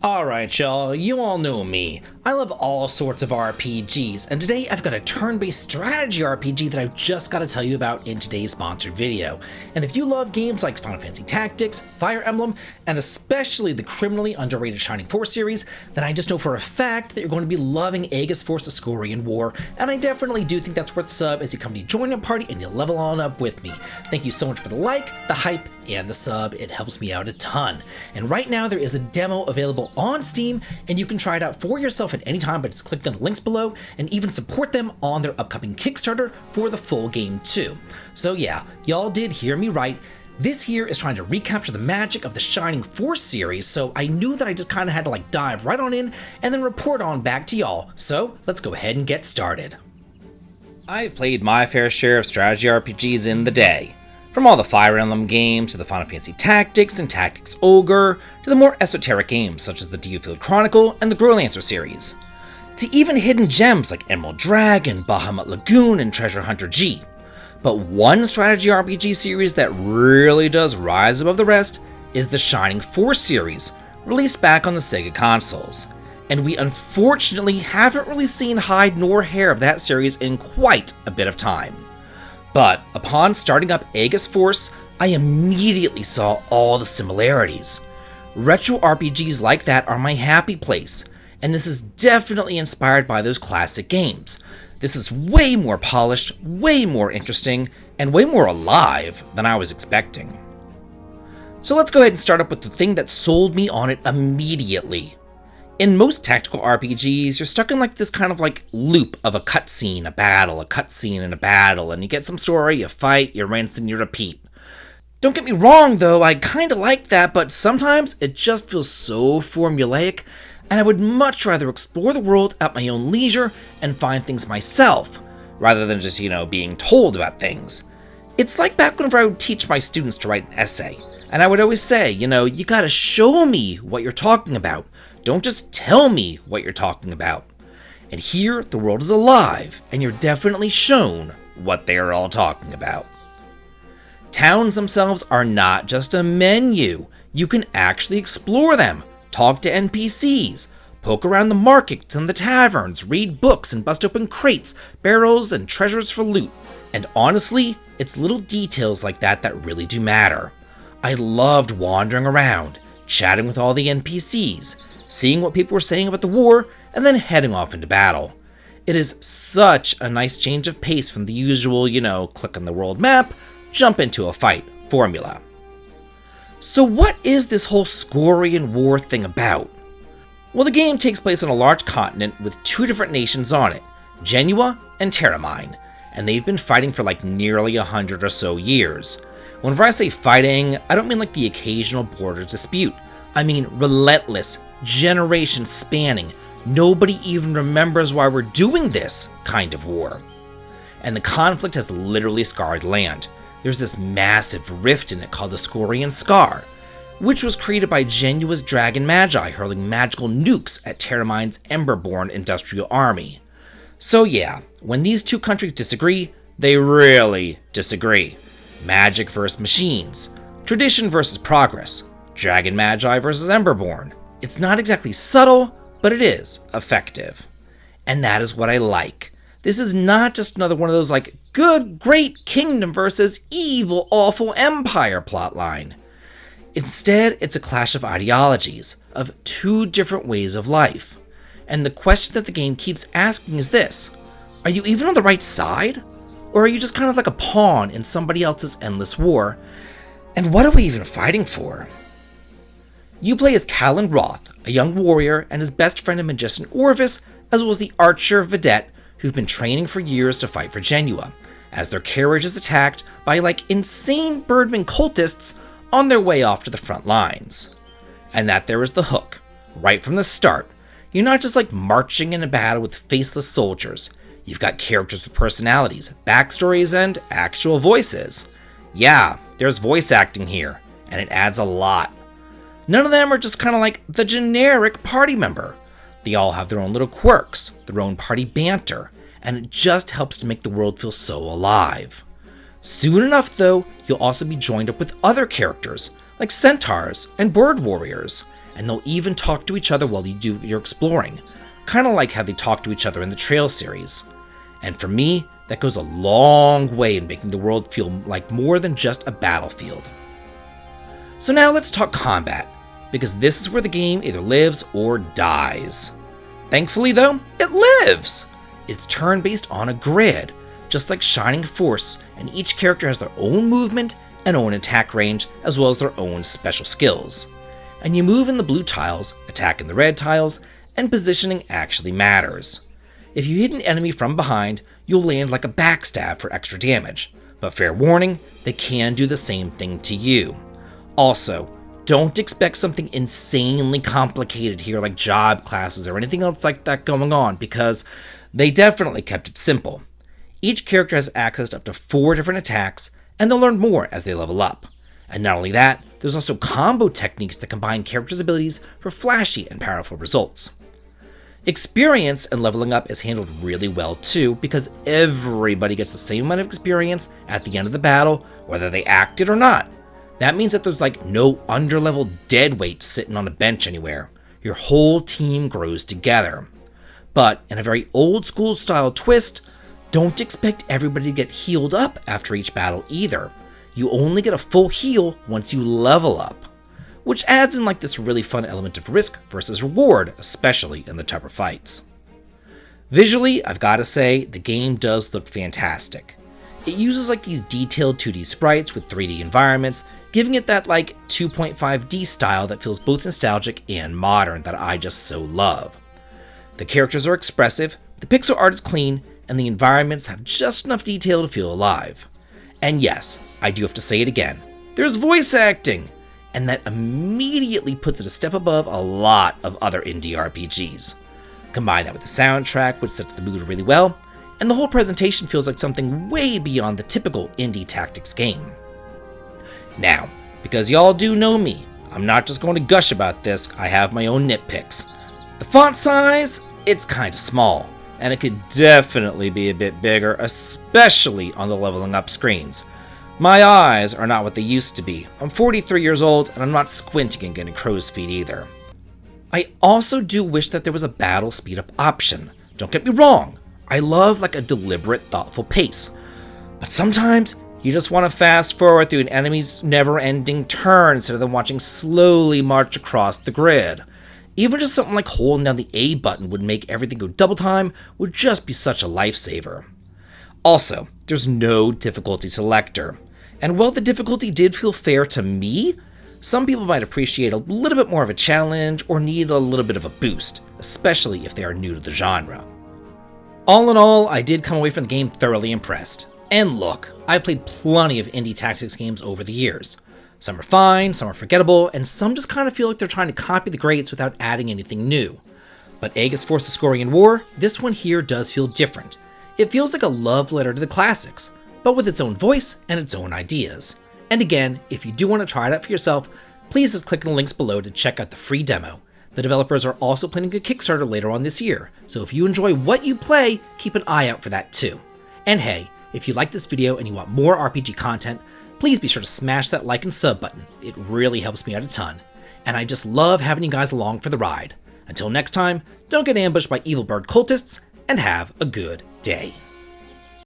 Alright y'all, you all know me. I love all sorts of RPGs, and today I've got a turn-based strategy RPG that I've just got to tell you about in today's sponsored video. And if you love games like Final Fantasy Tactics, Fire Emblem, and especially the criminally underrated Shining Force series, then I just know for a fact that you're going to be loving Aegis Force Ascorian War, and I definitely do think that's worth the sub as you come to join a party and you level on up with me. Thank you so much for the like, the hype, and the sub. It helps me out a ton. And right now there is a demo available on Steam, and you can try it out for yourself at any time by just clicking on the links below and even support them on their upcoming Kickstarter for the full game too. So yeah, y'all did hear me right. This here is trying to recapture the magic of the Shining Force series, so I knew that I just kind of had to dive right on in and then report on back to y'all. So let's go ahead and get started. I've played my fair share of strategy RPGs in the day. From all the Fire Emblem games, to the Final Fantasy Tactics and Tactics Ogre, to the more esoteric games such as the Diofield Chronicle and the Growlancer series, to even hidden gems like Emerald Dragon, Bahamut Lagoon, and Treasure Hunter G. But one strategy RPG series that really does rise above the rest is the Shining Force series, released back on the Sega consoles. And we unfortunately haven't really seen hide nor hair of that series in quite a bit of time. But upon starting up Aegis Force, I immediately saw all the similarities. Retro RPGs like that are my happy place, and this is definitely inspired by those classic games. This is way more polished, way more interesting, and way more alive than I was expecting. So let's go ahead and start up with the thing that sold me on it immediately. In most tactical RPGs, you're stuck in this kind of loop of a cutscene, a battle, a cutscene, and a battle, and you get some story, you fight, you rinse, and you repeat. Don't get me wrong though, I kinda like that, but sometimes it just feels so formulaic, and I would much rather explore the world at my own leisure and find things myself, rather than just, being told about things. It's like back whenever I would teach my students to write an essay, and I would always say, you gotta show me what you're talking about. Don't just tell me what you're talking about. And here, the world is alive, and you're definitely shown what they are all talking about. Towns themselves are not just a menu. You can actually explore them, talk to NPCs, poke around the markets and the taverns, read books and bust open crates, barrels, and treasures for loot. And honestly, it's little details like that that really do matter. I loved wandering around, chatting with all the NPCs, seeing what people were saying about the war, and then heading off into battle. It is such a nice change of pace from the usual, click on the world map, jump into a fight formula. So what is this whole Ascorian War thing about? Well, the game takes place on a large continent with two different nations on it, Genua and Terramine, and they've been fighting for nearly 100 or so years. Whenever I say fighting, I don't mean the occasional border dispute. I mean relentless, generation spanning, nobody even remembers why we're doing this kind of war. And the conflict has literally scarred land. There's this massive rift in it called the Ascorian Scar, which was created by Genua's dragon magi hurling magical nukes at Terramine's Emberborn industrial army. So yeah, when these two countries disagree, they really disagree. Magic versus machines, tradition versus progress, dragon magi versus Emberborn. It's not exactly subtle, but it is effective. And that is what I like. This is not just another one of those good, great kingdom versus evil, awful empire plotline. Instead, it's a clash of ideologies, of two different ways of life. And the question that the game keeps asking is this: are you even on the right side? Or are you just kind of like a pawn in somebody else's endless war? And what are we even fighting for? You play as Callan Roth, a young warrior, and his best friend and magician Orvis, as well as the archer Vedette, who've been training for years to fight for Genua, as their carriage is attacked by insane birdman cultists on their way off to the front lines. And that there is the hook. Right from the start, you're not just marching in a battle with faceless soldiers. You've got characters with personalities, backstories, and actual voices. Yeah, there's voice acting here, and it adds a lot. None of them are just kind of the generic party member. They all have their own little quirks, their own party banter, and it just helps to make the world feel so alive. Soon enough, though, you'll also be joined up with other characters, like centaurs and bird warriors, and they'll even talk to each other while you do your exploring, kind of like how they talk to each other in the Trail series. And for me, that goes a long way in making the world feel like more than just a battlefield. So now let's talk combat, because this is where the game either lives or dies. Thankfully though, it lives! It's turn-based on a grid, just like Shining Force, and each character has their own movement and own attack range, as well as their own special skills. And you move in the blue tiles, attack in the red tiles, and positioning actually matters. If you hit an enemy from behind, you'll land like a backstab for extra damage, but fair warning, they can do the same thing to you. Also, don't expect something insanely complicated here like job classes or anything else like that going on, because they definitely kept it simple. Each character has access to up to 4 different attacks, and they'll learn more as they level up. And not only that, there's also combo techniques that combine characters' abilities for flashy and powerful results. Experience and leveling up is handled really well too, because everybody gets the same amount of experience at the end of the battle, whether they acted or not. That means that there's like no underleveled deadweight sitting on a bench anywhere. Your whole team grows together. But in a very old school style twist, don't expect everybody to get healed up after each battle either. You only get a full heal once you level up, which adds in like this really fun element of risk versus reward, especially in the tougher fights. Visually, I've got to say, the game does look fantastic. It uses like these detailed 2D sprites with 3D environments, giving it that like 2.5D style that feels both nostalgic and modern that I just so love. The characters are expressive, the pixel art is clean, and the environments have just enough detail to feel alive. And yes, I do have to say it again, there's voice acting! And that immediately puts it a step above a lot of other indie RPGs. Combine that with the soundtrack, which sets the mood really well, and the whole presentation feels like something way beyond the typical indie tactics game. Now, because y'all do know me, I'm not just going to gush about this, I have my own nitpicks. The font size, it's kinda small, and it could definitely be a bit bigger, especially on the leveling up screens. My eyes are not what they used to be. I'm 43 years old, and I'm not squinting and getting crow's feet either. I also do wish that there was a battle speed up option. Don't get me wrong, I love like a deliberate, thoughtful pace. But sometimes, you just want to fast forward through an enemy's never-ending turn instead of them watching slowly march across the grid. Even just something like holding down the A button would make everything go double time would just be such a lifesaver. Also, there's no difficulty selector. And while the difficulty did feel fair to me, some people might appreciate a little bit more of a challenge or need a little bit of a boost, especially if they are new to the genre. All in all, I did come away from the game thoroughly impressed. And look, I've played plenty of indie tactics games over the years. Some are fine, some are forgettable, and some just kind of feel like they're trying to copy the greats without adding anything new. But Aegis Force the Scorian War, this one here does feel different. It feels like a love letter to the classics, but with its own voice and its own ideas. And again, if you do want to try it out for yourself, please just click the links below to check out the free demo. The developers are also planning a Kickstarter later on this year, so if you enjoy what you play, keep an eye out for that too. And hey, if you like this video and you want more RPG content, please be sure to smash that like and sub button. It really helps me out a ton. And I just love having you guys along for the ride. Until next time, don't get ambushed by evil bird cultists, and have a good day.